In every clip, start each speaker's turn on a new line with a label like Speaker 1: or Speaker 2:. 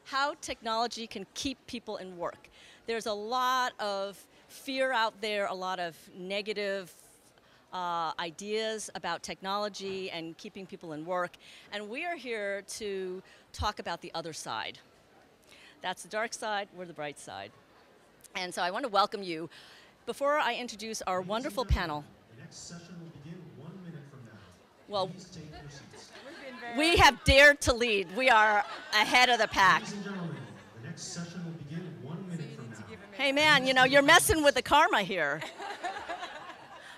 Speaker 1: how technology can keep people in work. There's a lot of fear out there, a lot of negative ideas about technology and keeping people in work, and we are here to talk about the other side. That's the dark side, we're the bright side. And so I want to welcome you. Before I introduce our wonderful panel.
Speaker 2: The next session will begin 1 minute from now.
Speaker 1: Well,
Speaker 2: please take your seats.
Speaker 1: We have dared to lead. We are ahead of the pack.
Speaker 2: Ladies and gentlemen, the next session will begin 1 minute from now.
Speaker 1: Hey man, you know, you're messing with the karma here.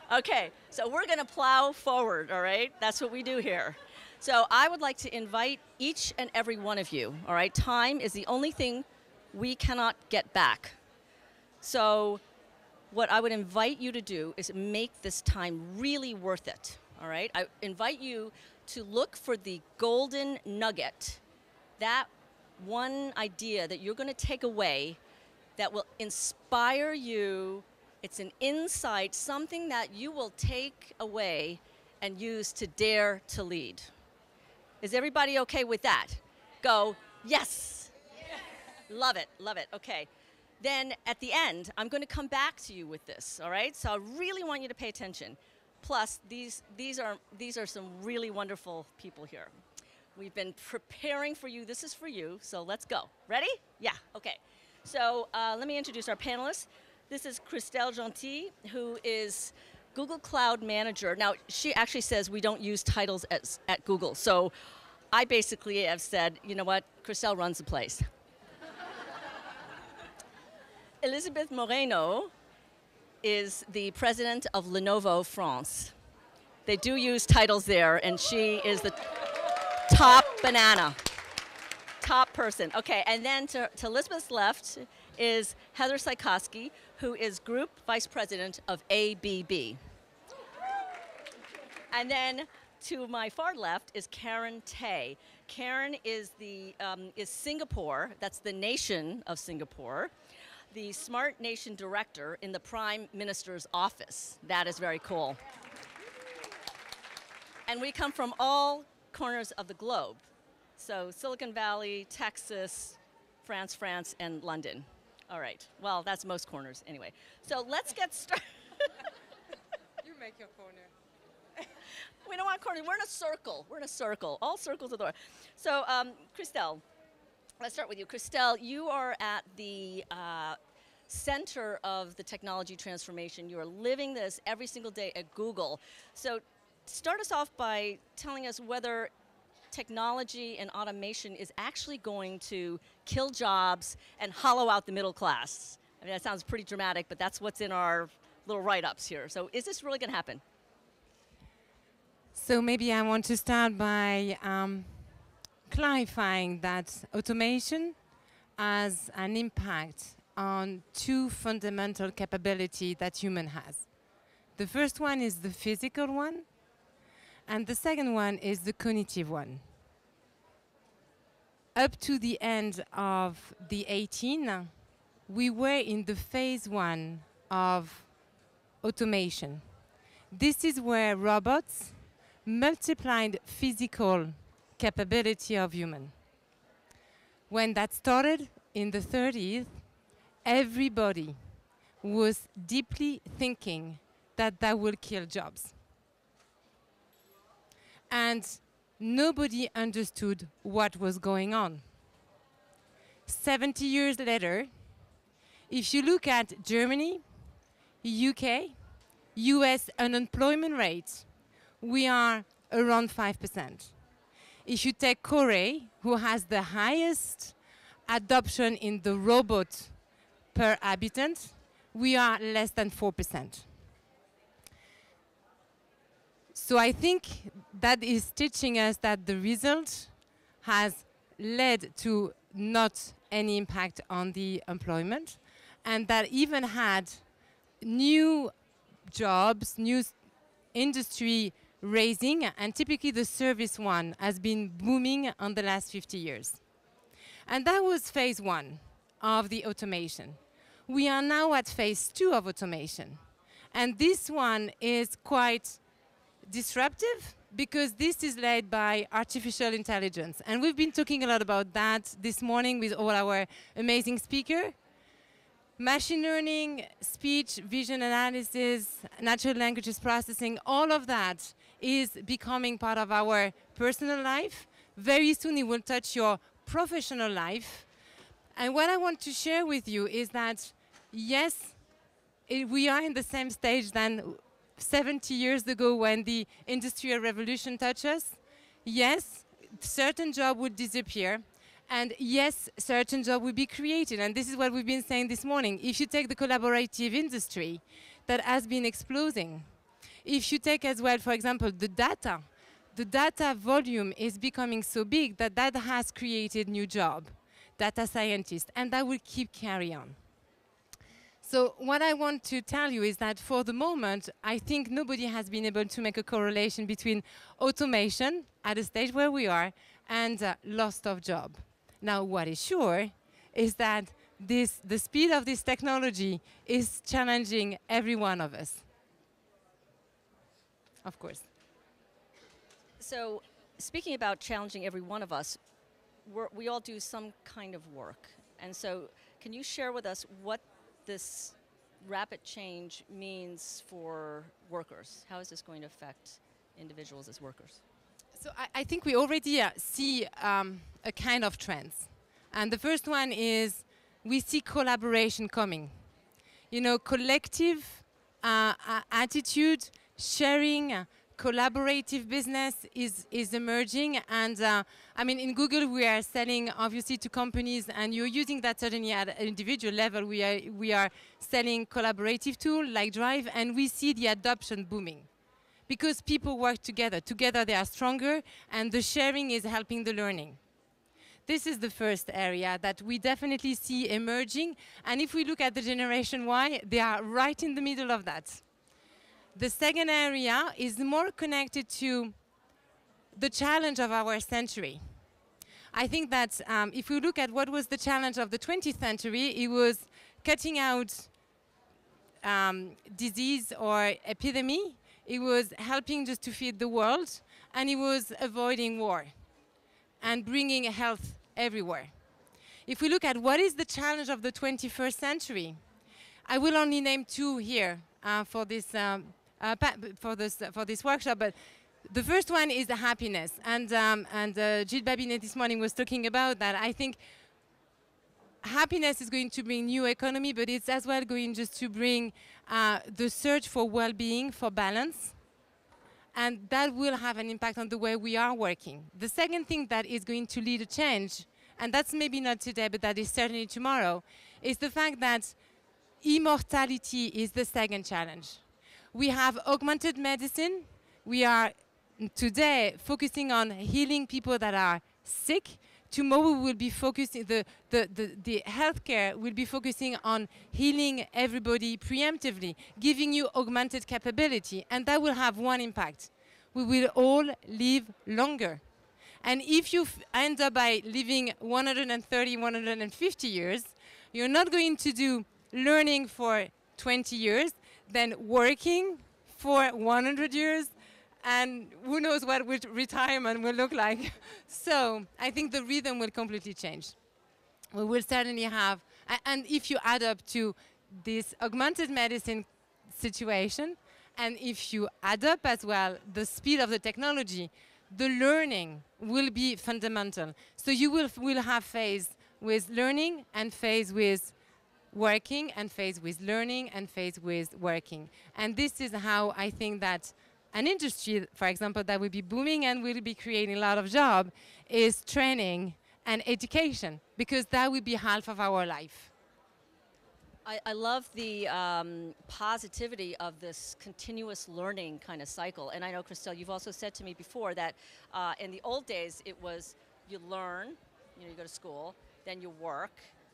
Speaker 1: Okay, so we're going to plow forward, all right? That's what we do here. So I would like to invite each and every one of you, all right? Time is the only thing we cannot get back. So what I would invite you to do is make this time really worth it, all right? I invite you to look for the golden nugget, that one idea that you're going to take away that will inspire you. It's an insight, something that you will take away and use to dare to lead. Is everybody okay with that? Go, yes. Love it, okay. Then at the end, I'm going to come back to you with this, all right? So I really want you to pay attention. Plus, these are some really wonderful people here. We've been preparing for you. This is for you, so let's go. Ready? Yeah, okay. So let me introduce our panelists. This is Christele Genty, who is Google Cloud Manager. Now, she actually says we don't use titles at Google, so I basically have said, you know what, Christele runs the place. Elizabeth Moreno is the president of Lenovo France. They do use titles there, and she is the top banana, top person. Okay, and then to Elizabeth's left is Heather Cykoski, who is Group Vice President of ABB. And then to my far left is Karen Tay. Karen is Singapore, that's the nation of Singapore, the Smart Nation Director in the Prime Minister's office. That is very cool. And we come from all corners of the globe. So Silicon Valley, Texas, France, and London. All right, well, that's most corners anyway. So let's get started.
Speaker 3: You make your corner.
Speaker 1: We don't want corners, we're in a circle. We're in a circle, all circles of the door. So Christele, let's start with you. Christele, you are at the center of the technology transformation. You are living this every single day at Google. So start us off by telling us whether technology and automation is actually going to kill jobs and hollow out the middle class. I mean, that sounds pretty dramatic, but that's what's in our little write-ups here. So is this really going to happen?
Speaker 3: So maybe I want to start by clarifying that automation has an impact on two fundamental capabilities that human has. The first one is the physical one, and the second one is the cognitive one. Up to the end of the 18, we were in the phase 1 of automation. This is where robots multiplied physical capability of human. When that started in the 30s, everybody was deeply thinking that that will kill jobs. And nobody understood what was going on. 70 years later, if you look at Germany, UK, US unemployment rate, we are around 5%. If you take Korea, who has the highest adoption in the robot per habitant, we are less than 4%. So I think that is teaching us that the result has led to not any impact on the employment, and that even had new jobs, new industry raising, and typically the service one has been booming on the last 50 years. And that was phase 1 of the automation. We are now at phase 2 of automation. And this one is quite disruptive because this is led by artificial intelligence. And we've been talking a lot about that this morning with all our amazing speakers. Machine learning, speech, vision analysis, natural languages processing, all of that is becoming part of our personal life. Very soon it will touch your professional life. And what I want to share with you is that, yes, we are in the same stage than 70 years ago when the Industrial Revolution touched us. Yes, certain jobs would disappear. And yes, certain jobs will be created. And this is what we've been saying this morning. If you take the collaborative industry that has been exploding, if you take as well, for example, the data volume is becoming so big that that has created new jobs, data scientists, and that will keep carry on. So what I want to tell you is that for the moment, I think nobody has been able to make a correlation between automation at the stage where we are and loss of job. Now, what is sure is that the speed of this technology is challenging every one of us. Of course.
Speaker 1: So, speaking about challenging every one of us, we all do some kind of work. And so, can you share with us what this rapid change means for workers? How is this going to affect individuals as workers?
Speaker 3: So I think we already see a kind of trends. And the first one is we see collaboration coming. You know, collective attitude, sharing, collaborative business is emerging. And I mean, in Google, we are selling obviously to companies, and you're using that certainly at an individual level. We are selling collaborative tools like Drive, and we see the adoption booming. Because people work together. Together they are stronger, and the sharing is helping the learning. This is the first area that we definitely see emerging. And if we look at the Generation Y, they are right in the middle of that. The second area is more connected to the challenge of our century. I think that if we look at what was the challenge of the 20th century, it was cutting out disease or epidemic. It was helping just to feed the world, and it was avoiding war and bringing health everywhere. If we look at what is the challenge of the 21st century, I will only name two here for this workshop. But the first one is the happiness, and Gilles Babinet this morning was talking about that. I think happiness is going to bring new economy, but it's as well going just to bring the search for well-being, for balance, and that will have an impact on the way we are working. The second thing that is going to lead a change, and that's maybe not today, but that is certainly tomorrow, is the fact that immortality is the second challenge. We have augmented medicine. We are today focusing on healing people that are sick. Tomorrow we will be focusing, the healthcare will be focusing on healing everybody preemptively, giving you augmented capability, and that will have one impact. We will all live longer. And if you end up by living 130, 150 years, you're not going to do learning for 20 years, then working for 100 years, and who knows what retirement will look like. So I think the rhythm will completely change. We will certainly have, and if you add up to this augmented medicine situation, and if you add up as well the speed of the technology, the learning will be fundamental. So you will have phase with learning and phase with working and phase with learning and phase with working. And this is how I think that an industry, for example, that will be booming and will be creating a lot of jobs is training and education, because that will be half of our life.
Speaker 1: I love the positivity of this continuous learning kind of cycle. And I know, Christele, you've also said to me before that in the old days it was you learn, you go to school, then you work,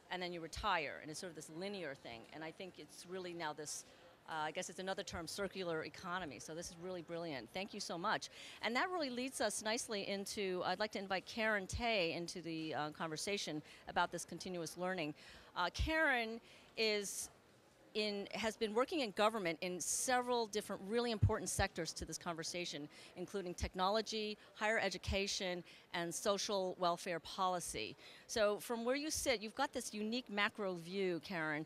Speaker 1: and then you retire. And it's sort of this linear thing. And I think it's really now this, I guess it's another term, circular economy. So this is really brilliant. Thank you so much. And that really leads us nicely into, I'd like to invite Karen Tay into the conversation about this continuous learning. Karen is has been working in government in several different really important sectors to this conversation, including technology, higher education, and social welfare policy. So from where you sit, you've got this unique macro view, Karen.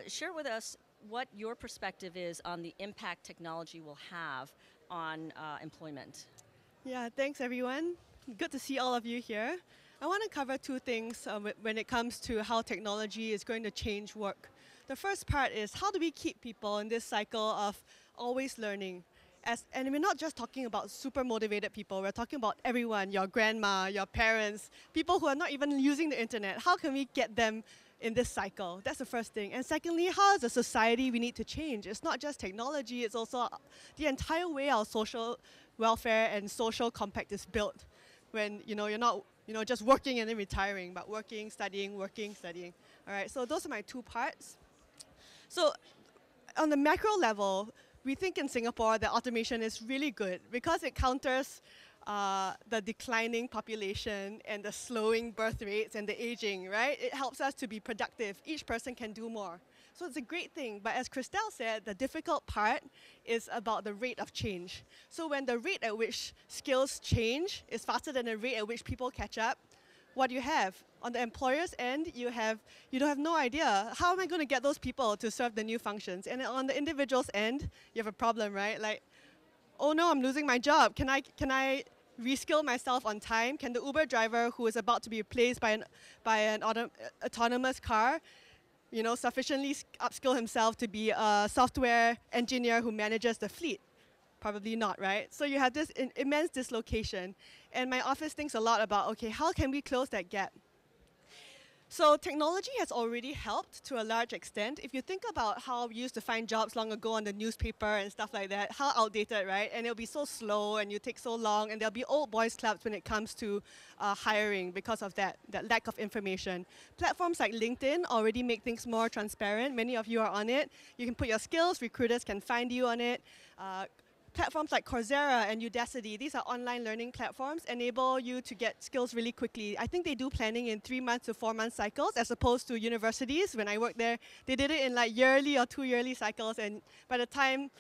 Speaker 1: Share with us what your perspective is on the impact technology will have on employment.
Speaker 4: Yeah, thanks everyone. Good to see all of you here. I want to cover two things when it comes to how technology is going to change work. The first part is how do we keep people in this cycle of always learning? And we're not just talking about super motivated people, we're talking about everyone, your grandma, your parents, people who are not even using the internet. How can we get them in this cycle? That's the first thing. And secondly, how as a society we need to change? It's not just technology, it's also the entire way our social welfare and social compact is built. When you're not just working and then retiring, but working, studying. All right, so those are my two parts. So on the macro level, we think in Singapore that automation is really good because it counters the declining population and the slowing birth rates and the aging, right? It helps us to be productive. Each person can do more. So it's a great thing. But as Christele said, the difficult part is about the rate of change. So when the rate at which skills change is faster than the rate at which people catch up, what do you have? On the employer's end, you don't have no idea. How am I going to get those people to serve the new functions? And on the individual's end, you have a problem, right? Like, oh no, I'm losing my job. Can I reskill myself on time? Can the Uber driver who is about to be replaced by an autonomous car, sufficiently upskill himself to be a software engineer who manages the fleet? Probably not, right? So you have this immense dislocation. And my office thinks a lot about, okay, how can we close that gap? So technology has already helped to a large extent. If you think about how we used to find jobs long ago on the newspaper and stuff like that, how outdated, right? And it'll be so slow and you take so long, and there'll be old boys clubs when it comes to hiring because of that lack of information. Platforms like LinkedIn already make things more transparent. Many of you are on it. You can put your skills, recruiters can find you on it. Platforms like Coursera and Udacity, these are online learning platforms, enable you to get skills really quickly. I think they do planning in 3 month to 4 month cycles, as opposed to universities. When I worked there, they did it in like yearly or 2 yearly cycles, and by the time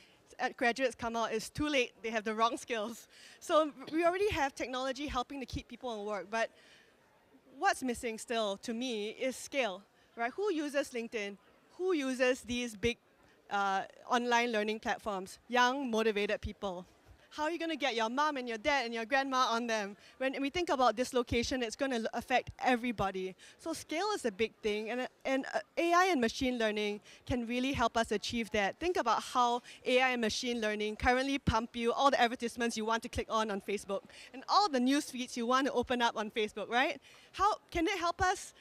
Speaker 4: graduates come out, it's too late. They have the wrong skills. So we already have technology helping to keep people in work, but what's missing still, to me, is scale, right? Who uses LinkedIn? Who uses these big online learning platforms? Young, motivated people. How are you going to get your mom and your dad and your grandma on them? When we think about dislocation, it's going to affect everybody. So scale is a big thing, and AI and machine learning can really help us achieve that. Think about how AI and machine learning currently pump you all the advertisements you want to click on Facebook, and all the news feeds you want to open up on Facebook, right? How can it help us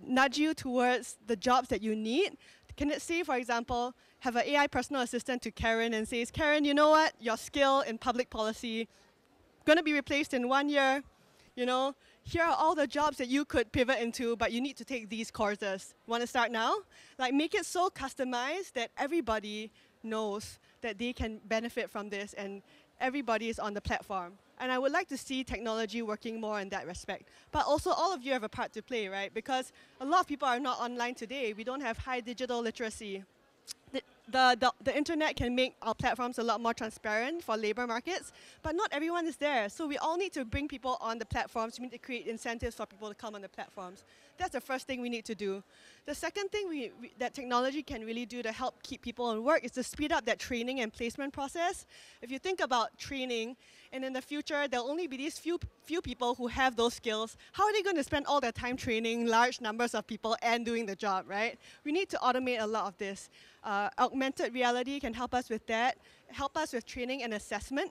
Speaker 4: nudge you towards the jobs that you need? Can it say, for example, have an AI personal assistant to Karen and says, Karen, you know what? Your skill in public policy going to be replaced in 1 year. Here are all the jobs that you could pivot into, but you need to take these courses. Want to start now? Like, make it so customized that everybody knows that they can benefit from this and everybody is on the platform. And I would like to see technology working more in that respect. But also, all of you have a part to play, right? Because a lot of people are not online today. We don't have high digital literacy. The internet can make our platforms a lot more transparent for labor markets, but not everyone is there. So we all need to bring people on the platforms. We need to create incentives for people to come on the platforms. That's the first thing we need to do. The second thing that technology can really do to help keep people in work is to speed up that training and placement process. If you think about training, and in the future, there'll only be these few people who have those skills. How are they going to spend all their time training large numbers of people and doing the job, right? We need to automate a lot of this. Augmented reality can help us with that, help us with training and assessment,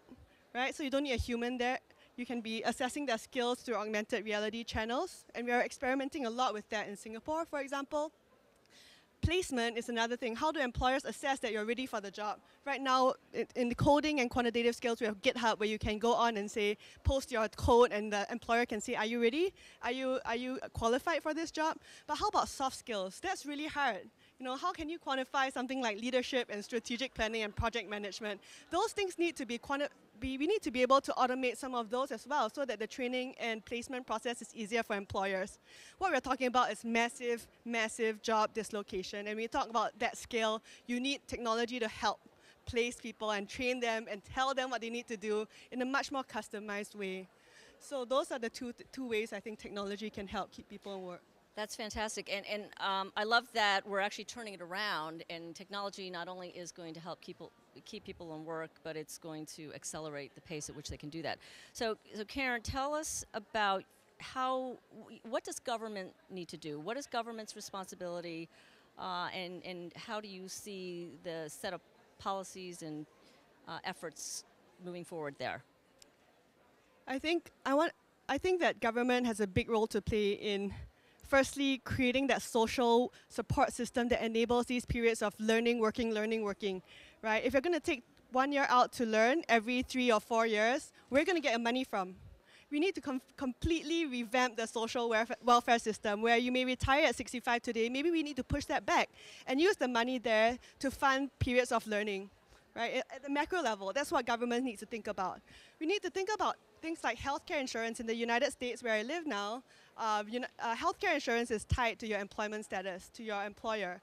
Speaker 4: right? So you don't need a human there. You can be assessing their skills through augmented reality channels. And we are experimenting a lot with that in Singapore, for example. Placement is another thing. How do employers assess that you're ready for the job? Right now, in the coding and quantitative skills, we have GitHub where you can go on and say, post your code, and the employer can say, are you ready? Are you qualified for this job? But how about soft skills? That's really hard. You know, how can you quantify something like leadership and strategic planning and project management? Those things need to be we need to be able to automate some of those as well so that the training and placement process is easier for employers. What we're talking about is massive, massive job dislocation. And when we talk about that scale, you need technology to help place people and train them and tell them what they need to do in a much more customized way. So those are the two ways I think technology can help keep people in work.
Speaker 1: That's fantastic, and I love that we're actually turning it around, and technology not only is going to help keep people in work, but it's going to accelerate the pace at which they can do that. So Karen, tell us about what does government need to do? What is government's responsibility, and how do you see the set of policies and efforts moving forward there?
Speaker 4: I think that government has a big role to play in, firstly, creating that social support system that enables these periods of learning, working, right? If you're going to take 1 year out to learn every 3 or 4 years, where are you going to get your money from? We need to completely revamp the social welfare system, where you may retire at 65 today. Maybe we need to push that back and use the money there to fund periods of learning, right? At the macro level, that's what government needs to think about. We need to think about things like healthcare insurance. In the United States, where I live now, healthcare insurance is tied to your employment status, to your employer.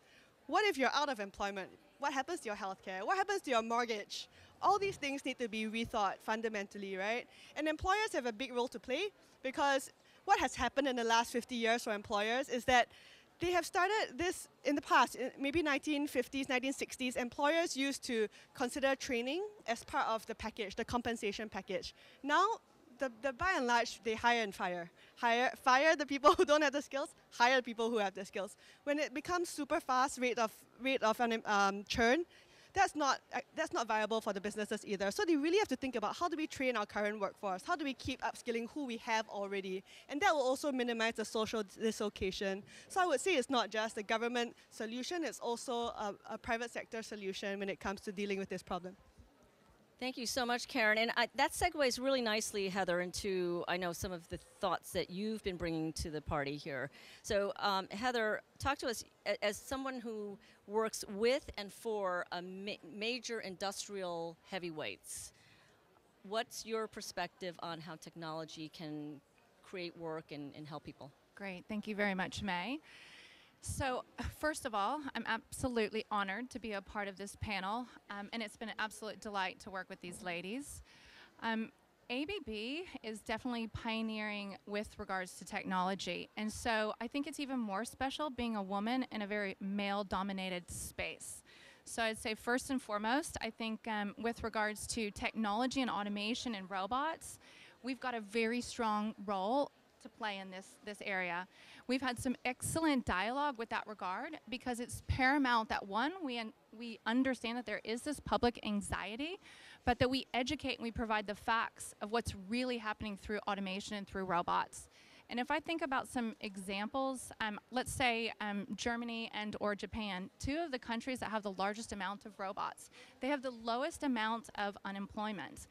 Speaker 4: What if you're out of employment? What happens to your healthcare? What happens to your mortgage? All these things need to be rethought fundamentally, right? And employers have a big role to play, because what has happened in the last 50 years for employers is that they have started this in the past, maybe 1950s, 1960s, employers used to consider training as part of the package, the compensation package. Now, by and large, they hire and fire. Fire the people who don't have the skills, hire the people who have the skills. When it becomes super fast rate of churn, that's not viable for the businesses either. So they really have to think about, how do we train our current workforce? How do we keep upskilling who we have already? And that will also minimize the social dislocation. So I would say it's not just a government solution, it's also a private sector solution when it comes to dealing with this problem.
Speaker 1: Thank you so much, Karen. And that segues really nicely, Heather, into, I know, some of the thoughts that you've been bringing to the party here. So, Heather, talk to us as someone who works with and for major industrial heavyweights. What's your perspective on how technology can create work and help people?
Speaker 5: Great. Thank you very much, May. So first of all, I'm absolutely honored to be a part of this panel, and it's been an absolute delight to work with these ladies. ABB is definitely pioneering with regards to technology, and so I think it's even more special being a woman in a very male-dominated space. So I'd say first and foremost, I think with regards to technology and automation and robots, we've got a very strong role to play in this area. We've had some excellent dialogue with that regard, because it's paramount that, one, we understand that there is this public anxiety, but that we educate and we provide the facts of what's really happening through automation and through robots. And if I think about some examples, let's say Germany and or Japan, two of the countries that have the largest amount of robots, they have the lowest amount of unemployment.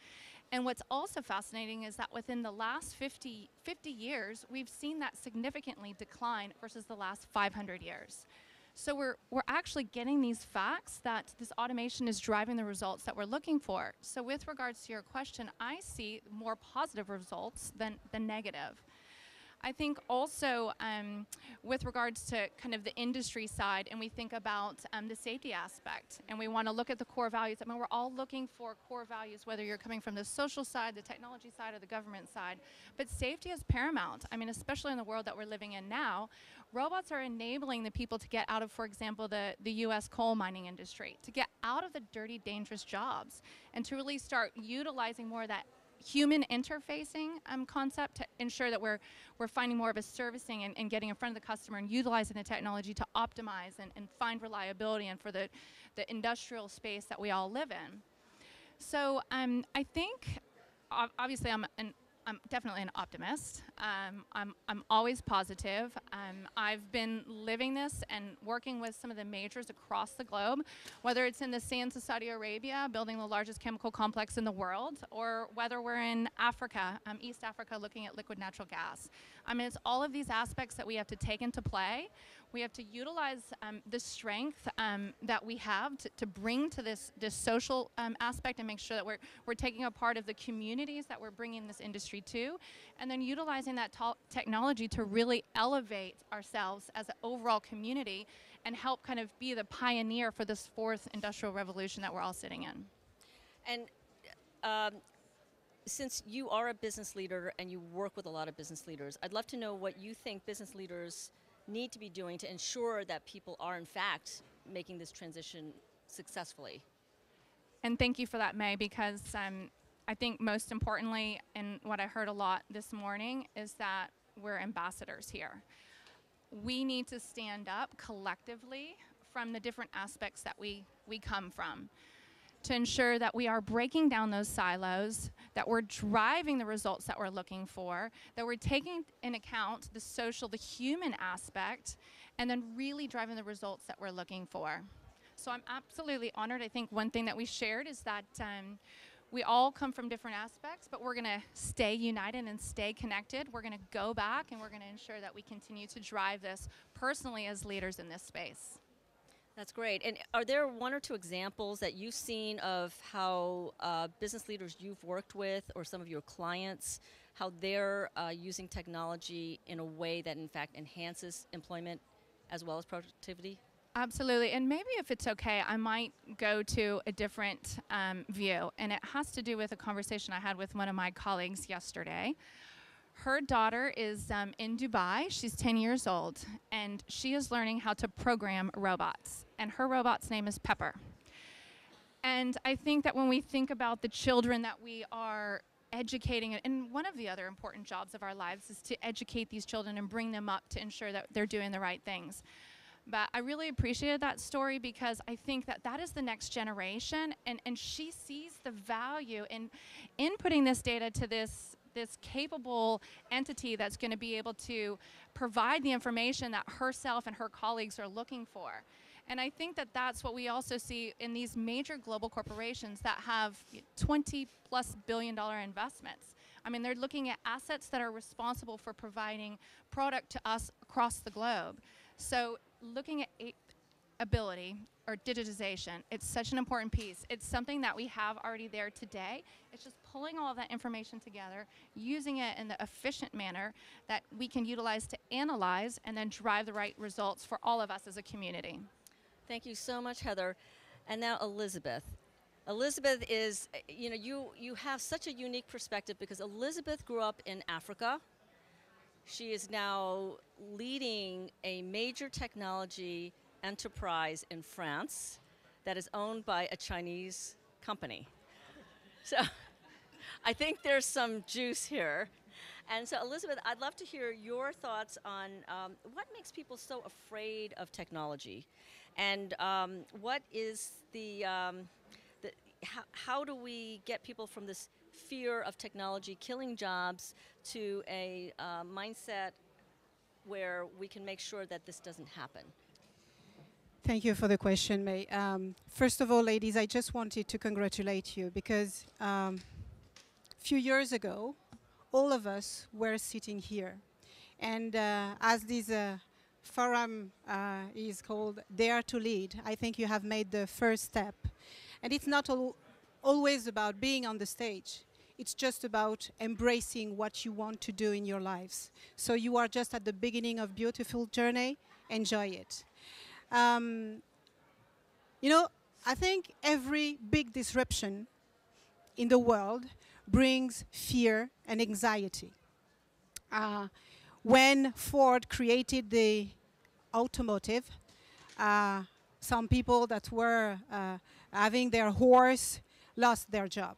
Speaker 5: And what's also fascinating is that within the last 50 years, we've seen that significantly decline versus the last 500 years. So we're actually getting these facts that this automation is driving the results that we're looking for. So with regards to your question, I see more positive results than negative. I think also with regards to kind of the industry side, and we think about the safety aspect, and we want to look at the core values. I mean, we're all looking for core values, whether you're coming from the social side, the technology side, or the government side. But safety is paramount. I mean, especially in the world that we're living in now, robots are enabling the people to get out of, for example, the U.S. coal mining industry, to get out of the dirty, dangerous jobs, and to really start utilizing more of that human interfacing concept to ensure that we're finding more of a servicing and getting in front of the customer and utilizing the technology to optimize and find reliability and for the industrial space that we all live in. So I think, obviously, I'm definitely an optimist. I'm always positive. I've been living this and working with some of the majors across the globe, whether it's in the sands of Saudi Arabia, building the largest chemical complex in the world, or whether we're in Africa, East Africa, looking at liquid natural gas. I mean, it's all of these aspects that we have to take into play We have to utilize the strength that we have to bring to this social aspect and make sure that we're taking a part of the communities that we're bringing this industry to, and then utilizing that technology to really elevate ourselves as an overall community and help kind of be the pioneer for this fourth industrial revolution that we're all sitting in.
Speaker 1: And since you are a business leader and you work with a lot of business leaders, I'd love to know what you think business leaders need to be doing to ensure that people are in fact making this transition successfully.
Speaker 5: And thank you for that, May, because I think most importantly, and what I heard a lot this morning, is that we're ambassadors here. We need to stand up collectively from the different aspects that we come from, to ensure that we are breaking down those silos, that we're driving the results that we're looking for, that we're taking in account the social, the human aspect, and then really driving the results that we're looking for. So I'm absolutely honored. I think one thing that we shared is that we all come from different aspects, but we're going to stay united and stay connected. We're going to go back and we're going to ensure that we continue to drive this personally as leaders in this space.
Speaker 1: That's great. And are there one or two examples that you've seen of how business leaders you've worked with or some of your clients, how they're using technology in a way that in fact enhances employment as well as productivity?
Speaker 5: Absolutely. And maybe if it's okay, I might go to a different view. And it has to do with a conversation I had with one of my colleagues yesterday. Her daughter is in Dubai. She's 10 years old, and she is learning how to program robots. And her robot's name is Pepper. And I think that when we think about the children that we are educating, and one of the other important jobs of our lives is to educate these children and bring them up to ensure that they're doing the right things. But I really appreciated that story because I think that that is the next generation, and she sees the value in inputting this data to this capable entity that's going to be able to provide the information that herself and her colleagues are looking for. And I think that that's what we also see in these major global corporations that have $20+ billion investments. I mean, they're looking at assets that are responsible for providing product to us across the globe. So looking at ability or digitization, it's such an important piece. It's something that we have already there today. It's just pulling all of that information together, using it in the efficient manner that we can utilize to analyze and then drive the right results for all of us as a community.
Speaker 1: Thank you so much, Heather. And now Elizabeth. Elizabeth is, you have such a unique perspective because Elizabeth grew up in Africa. She is now leading a major technology enterprise in France that is owned by a Chinese company. So I think there's some juice here. And so Elizabeth, I'd love to hear your thoughts on what makes people so afraid of technology, and what is how do we get people from this fear of technology killing jobs to a mindset where we can make sure that this doesn't happen?
Speaker 6: Thank you for the question, May. First of all, ladies, I just wanted to congratulate you because a few years ago, all of us were sitting here. And as this forum is called Dare to Lead, I think you have made the first step. And it's not always about being on the stage. It's just about embracing what you want to do in your lives. So you are just at the beginning of a beautiful journey. Enjoy it. I think every big disruption in the world brings fear and anxiety. When Ford created the automotive, some people that were having their horse lost their job,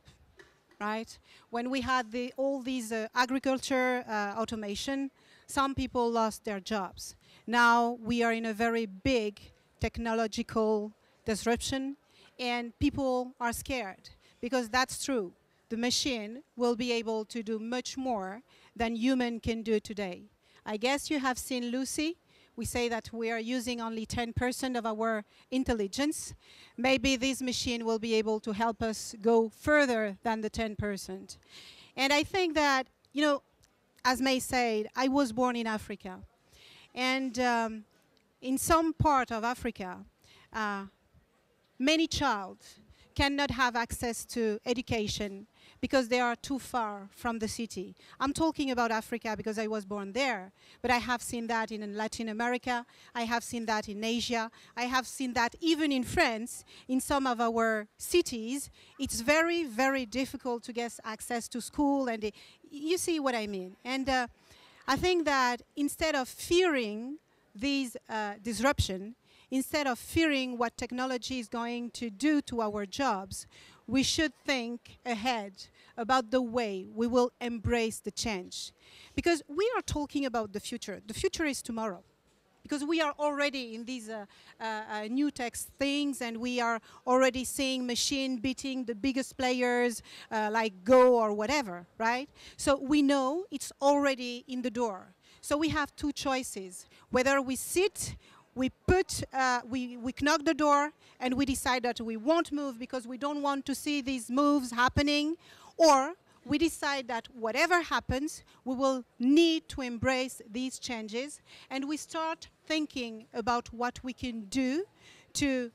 Speaker 6: right? When we had all these agriculture automation, some people lost their jobs. Now we are in a very big technological disruption, and people are scared because that's true. The machine will be able to do much more than human can do today. I guess you have seen Lucy. We say that we are using only 10% of our intelligence. Maybe this machine will be able to help us go further than the 10%. And I think that, as May said, I was born in Africa. And in some part of Africa, many child cannot have access to education because they are too far from the city. I'm talking about Africa because I was born there, but I have seen that in Latin America, I have seen that in Asia, I have seen that even in France, in some of our cities. It's very, very difficult to get access to school, and you see what I mean. And I think that instead of fearing these disruption, instead of fearing what technology is going to do to our jobs, we should think ahead about the way we will embrace the change. Because we are talking about the future. The future is tomorrow. Because we are already in these new tech things, and we are already seeing machine beating the biggest players like Go or whatever, right? So we know it's already in the door. So we have two choices. Whether we sit, we knock the door, and we decide that we won't move because we don't want to see these moves happening, or we decide that whatever happens, we will need to embrace these changes, and we start thinking about what we can do to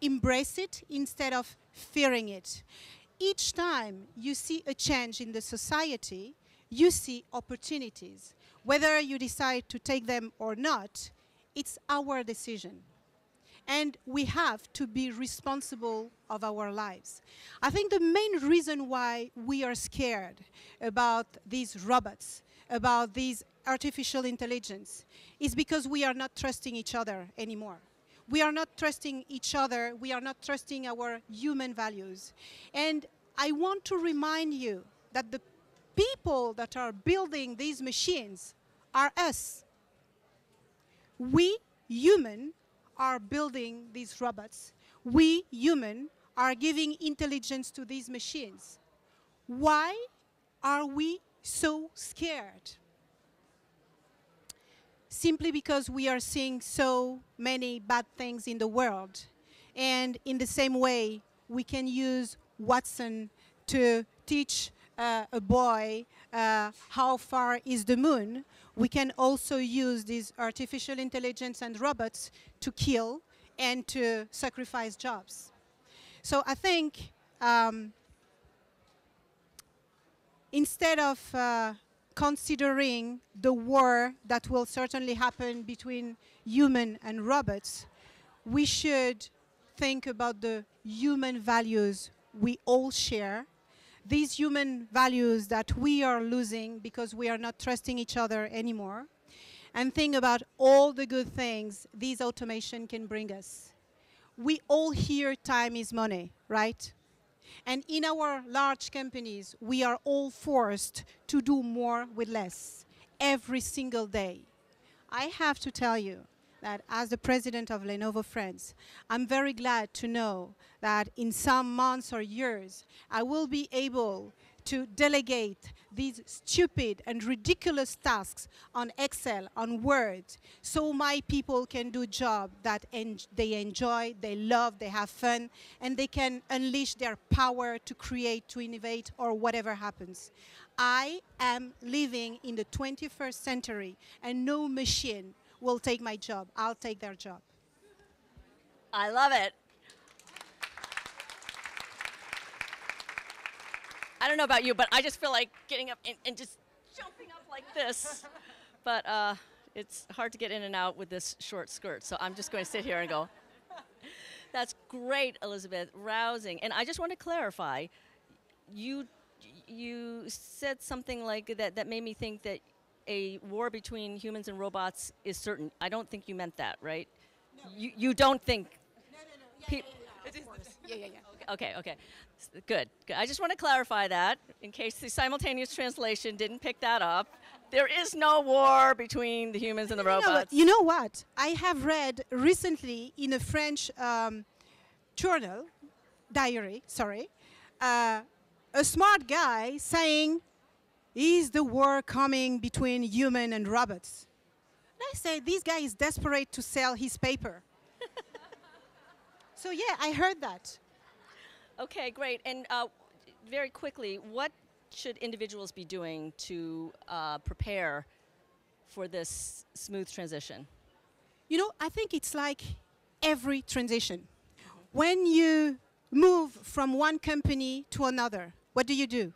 Speaker 6: embrace it instead of fearing it. Each time you see a change in the society, you see opportunities. Whether you decide to take them or not, it's our decision. And we have to be responsible of our lives. I think the main reason why we are scared about these robots, about these artificial intelligence, is because we are not trusting each other anymore. We are not trusting each other, we are not trusting our human values. And I want to remind you that the people that are building these machines are us. We, human, are building these robots. We, human, are giving intelligence to these machines. Why are we so scared? Simply because we are seeing so many bad things in the world. And in the same way, we can use Watson to teach a boy how far is the moon. We can also use these artificial intelligence and robots to kill and to sacrifice jobs. So I think instead of considering the war that will certainly happen between human and robots, we should think about the human values we all share, these human values that we are losing because we are not trusting each other anymore, and think about all the good things these automation can bring us. We all hear time is money, right? And in our large companies, we are all forced to do more with less every single day. I have to tell you that as the president of Lenovo France, I'm very glad to know that in some months or years, I will be able to delegate these stupid and ridiculous tasks on Excel, on Word, so my people can do a job that they enjoy, they love, they have fun, and they can unleash their power to create, to innovate, or whatever happens. I am living in the 21st century, and no machine will take my job. I'll take their job.
Speaker 1: I love it. I don't know about you, but I just feel like getting up and just jumping up like this. But it's hard to get in and out with this short skirt, so I'm just going to sit here and go. That's great, Elizabeth. Rousing. And I just want to clarify, you said something like that made me think that a war between humans and robots is certain. I don't think you meant that, right? No. You don't think? No. Yeah. It is. Yeah. Okay. Good. I just want to clarify that in case the simultaneous translation didn't pick that up. There is no war between the humans and the robots.
Speaker 6: You know what? I have read recently in a French diary, a smart guy saying, is the war coming between human and robots? And I say, this guy is desperate to sell his paper. So yeah, I heard that.
Speaker 1: Okay, great. And very quickly, what should individuals be doing to prepare for this smooth transition?
Speaker 6: You know, I think it's like every transition. When you move from one company to another, what do?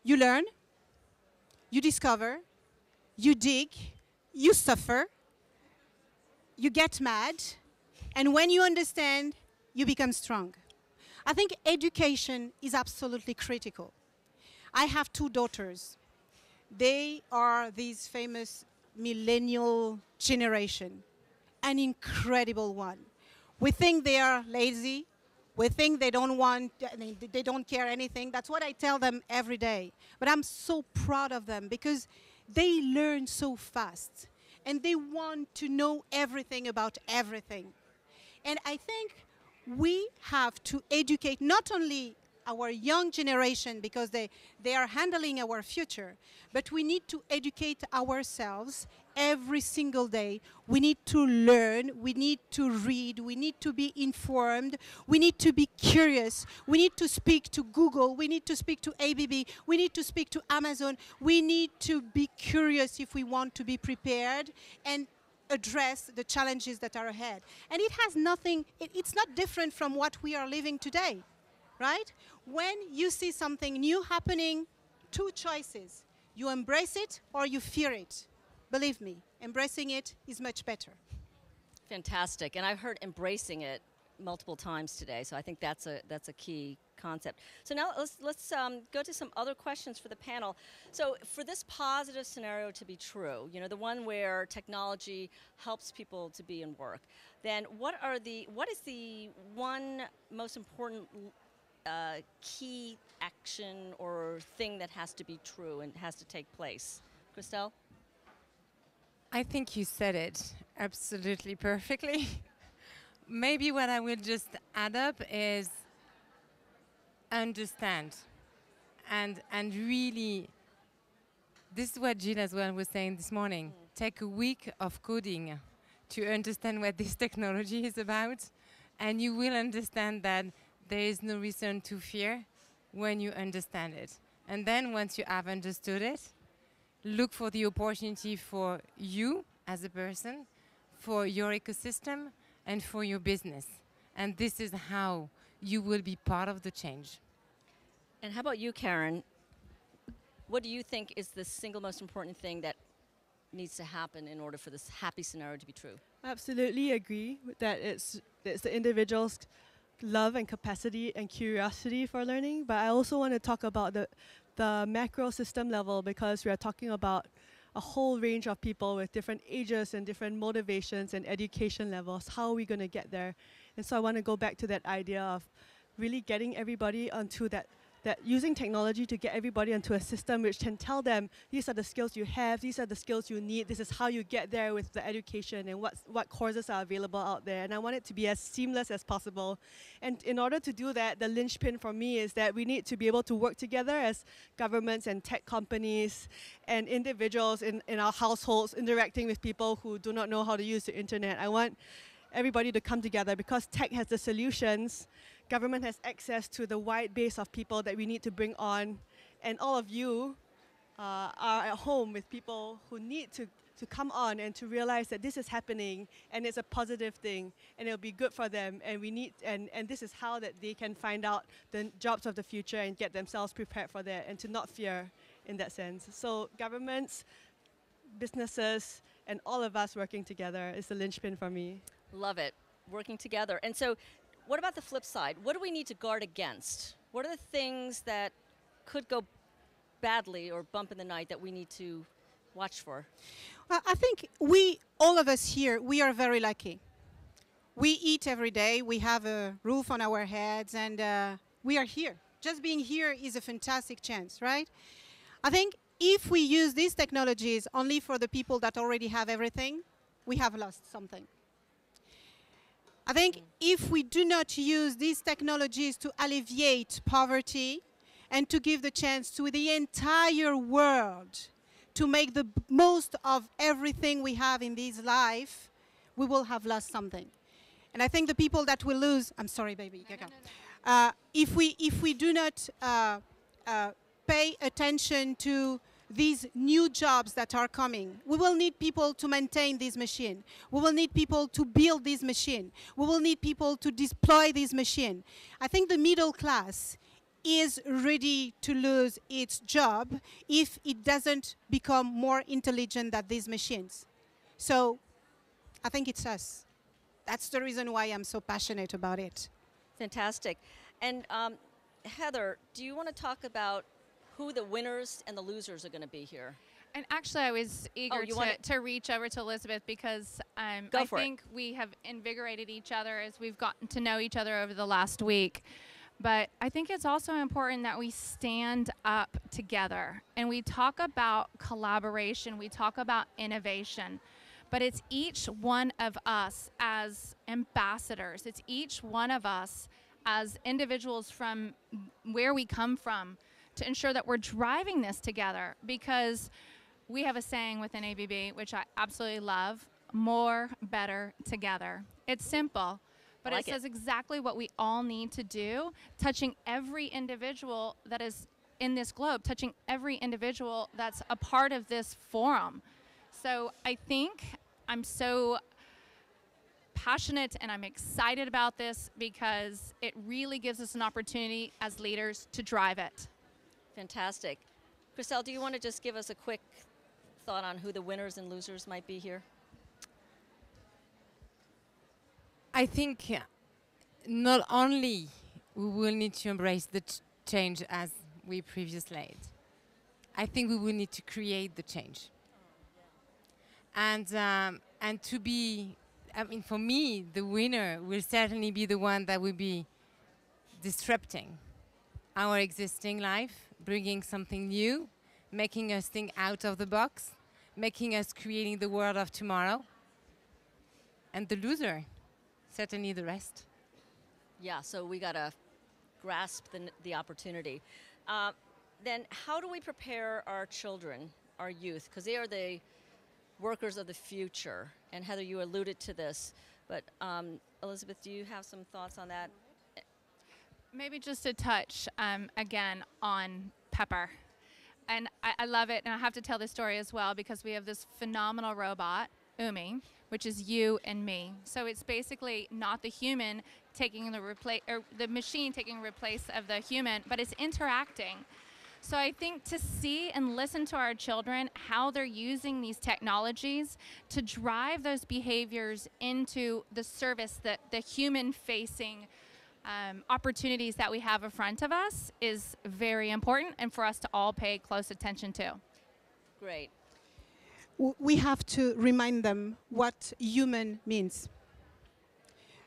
Speaker 6: You learn, you discover, you dig, you suffer, you get mad, and when you understand, you become strong. I think education is absolutely critical. I have 2 daughters. They are these famous millennial generation, an incredible one. We think they are lazy. We think they don't want, they don't care anything. That's what I tell them every day. But I'm so proud of them because they learn so fast and they want to know everything about everything. And I think we have to educate not only our young generation because they are handling our future, but we need to educate ourselves every single day. We need to learn, we need to read, we need to be informed, we need to be curious, we need to speak to Google, we need to speak to ABB, we need to speak to Amazon, we need to be curious if we want to be prepared and address the challenges that are ahead. And it has nothing, it's not different from what we are living today, right? When you see something new happening, 2 choices. You embrace it or you fear it. Believe me, embracing it is much better.
Speaker 1: Fantastic. And I've heard embracing it multiple times today, so I think that's a key concept. So now let's go to some other questions for the panel. So for this positive scenario to be true, you know, the one where technology helps people to be in work, then what is the one most important key action or thing that has to be true and has to take place? Christele?
Speaker 3: I think you said it absolutely perfectly. Maybe what I will just add up is understand. And really, this is what Jill as well was saying this morning. Take a week of coding to understand what this technology is about, and you will understand that there is no reason to fear when you understand it. And then once you have understood it, look for the opportunity for you as a person, for your ecosystem, and for your business. And this is how you will be part of the change.
Speaker 1: And how about you, Karen? What do you think is the single most important thing that needs to happen in order for this happy scenario to be true?
Speaker 4: I absolutely agree with that it's the individual's love and capacity and curiosity for learning, but I also want to talk about the macro system level because we are talking about a whole range of people with different ages and different motivations and education levels. How are we going to get there? And so I want to go back to that idea of really getting everybody onto that using technology to get everybody into a system which can tell them these are the skills you have, these are the skills you need, this is how you get there with the education and what courses are available out there. And I want it to be as seamless as possible. And in order to do that, the linchpin for me is that we need to be able to work together as governments and tech companies and individuals in our households interacting with people who do not know how to use the internet. I want everybody to come together because tech has the solutions. Government has access to the wide base of people that we need to bring on, and all of you are at home with people who need to come on and to realize that this is happening and it's a positive thing and it'll be good for them, and we need and this is how that they can find out the jobs of the future and get themselves prepared for that and to not fear in that sense. So governments, businesses, and all of us working together is the linchpin for me.
Speaker 1: Love it. Working together. And so what about the flip side? What do we need to guard against? What are the things that could go badly or bump in the night that we need to watch for?
Speaker 6: Well, I think all of us here, we are very lucky. We eat every day, we have a roof on our heads, and we are here. Just being here is a fantastic chance, right? I think if we use these technologies only for the people that already have everything, we have lost something. I think if we do not use these technologies to alleviate poverty and to give the chance to the entire world to make the most of everything we have in this life, we will have lost something. And I think the people that will lose, I'm sorry, baby. If we do not pay attention to these new jobs that are coming. We will need people to maintain this machine. We will need people to build this machine. We will need people to deploy this machine. I think the middle class is ready to lose its job if it doesn't become more intelligent than these machines. So I think it's us. That's the reason why I'm so passionate about it.
Speaker 1: Fantastic. And Heather, do you want to talk about who the winners and the losers are going to be here?
Speaker 5: And actually, I was eager to reach over to Elizabeth because I think we have invigorated each other as we've gotten to know each other over the last week. But I think it's also important that we stand up together and we talk about collaboration, we talk about innovation. But it's each one of us as ambassadors, it's each one of us as individuals from where we come from to ensure that we're driving this together, because we have a saying within ABB, which I absolutely love: more, better, together. It's simple, but it says exactly what we all need to do, touching every individual that is in this globe, touching every individual that's a part of this forum. So I think I'm so passionate and I'm excited about this because it really gives us an opportunity as leaders to drive it.
Speaker 1: Fantastic. Christele, do you want to just give us a quick thought on who the winners and losers might be here?
Speaker 3: I think not only we will need to embrace the change as we previously laid, I think we will need to create the change. And to be, I mean, for me, the winner will certainly be the one that will be disrupting our existing life, bringing something new, making us think out of the box, making us creating the world of tomorrow. And the loser, certainly the rest.
Speaker 1: Yeah, so we got to grasp the opportunity. Then how do we prepare our children, our youth? Because they are the workers of the future. And Heather, you alluded to this. But Elizabeth, do you have some thoughts on that?
Speaker 5: Maybe just a touch, again, on Pepper. And I love it, and I have to tell this story as well because we have this phenomenal robot, Umi, which is you and me. So it's basically not the human taking the machine taking replace of the human, but it's interacting. So I think to see and listen to our children, how they're using these technologies to drive those behaviors into the service, that the human-facing opportunities that we have in front of us is very important and for us to all pay close attention to.
Speaker 1: Great.
Speaker 6: We have to remind them what human means.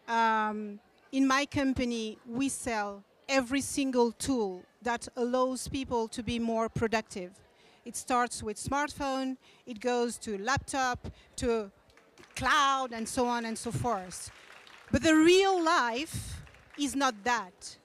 Speaker 6: In my company, we sell every single tool that allows people to be more productive. It starts with smartphone, it goes to laptop, to cloud, and so on and so forth. But the real life is not that.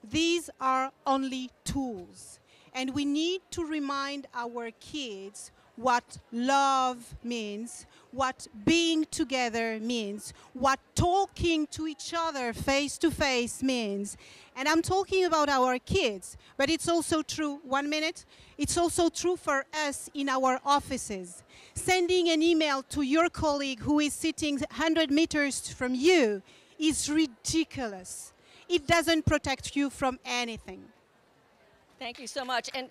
Speaker 6: These are only tools. And we need to remind our kids what love means, what being together means, what talking to each other face to face means. And I'm talking about our kids, but it's also true, 1 minute, it's also true for us in our offices. Sending an email to your colleague who is sitting 100 meters from you is ridiculous. It doesn't protect you from anything.
Speaker 1: Thank you so much. And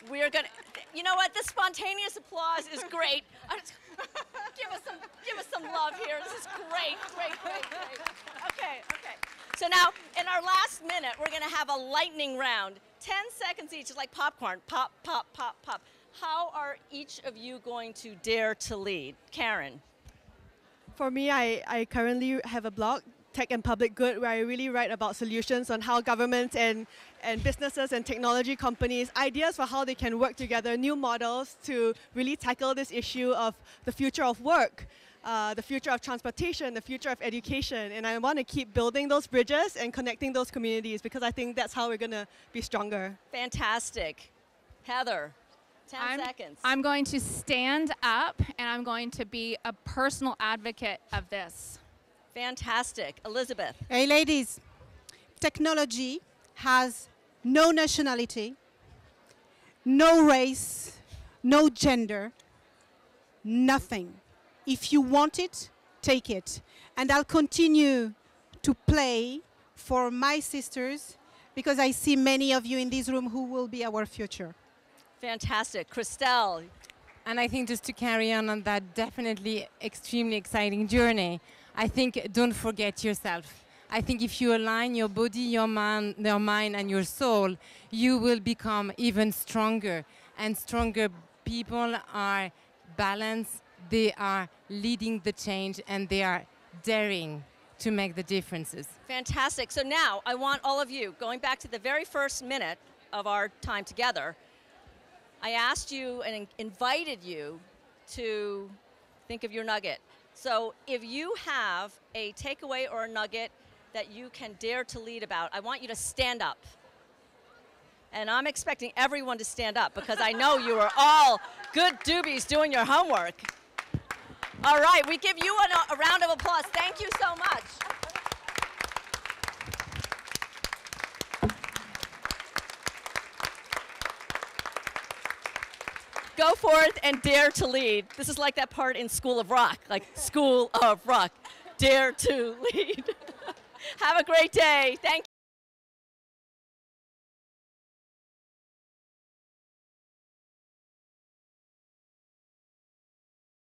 Speaker 1: we are going to, you know what, the spontaneous applause is great. Give us some love here. This is great. Okay. So now, in our last minute, we're going to have a lightning round. 10 seconds each, is like popcorn. Pop, pop, pop, pop. How are each of you going to dare to lead? Karen.
Speaker 4: For me, I currently have a blog, Tech and Public Good, where I really write about solutions on how governments and businesses and technology companies, ideas for how they can work together, new models to really tackle this issue of the future of work, the future of transportation, the future of education. And I want to keep building those bridges and connecting those communities because I think that's how we're going to be stronger.
Speaker 1: Fantastic. Heather, 10 seconds.
Speaker 5: I'm going to stand up and I'm going to be a personal advocate of this.
Speaker 1: Fantastic. Elizabeth.
Speaker 6: Hey, ladies, technology has no nationality, no race, no gender, nothing. If you want it, take it. And I'll continue to play for my sisters because I see many of you in this room who will be our future.
Speaker 1: Fantastic. Christele.
Speaker 3: And I think just to carry on that definitely extremely exciting journey, I think don't forget yourself. I think if you align your body, your mind, and your soul, you will become even stronger. And stronger people are balanced, they are leading the change, and they are daring to make the differences.
Speaker 1: Fantastic. So now I want all of you, going back to the very first minute of our time together, I asked you and invited you to think of your nugget. So if you have a takeaway or a nugget that you can dare to lead about, I want you to stand up. And I'm expecting everyone to stand up because I know you are all good doobies doing your homework. All right, we give you a round of applause. Thank you so much. Go forth and dare to lead. This is like that part in School of Rock, like School of Rock. Dare to lead. Have a great day. Thank you.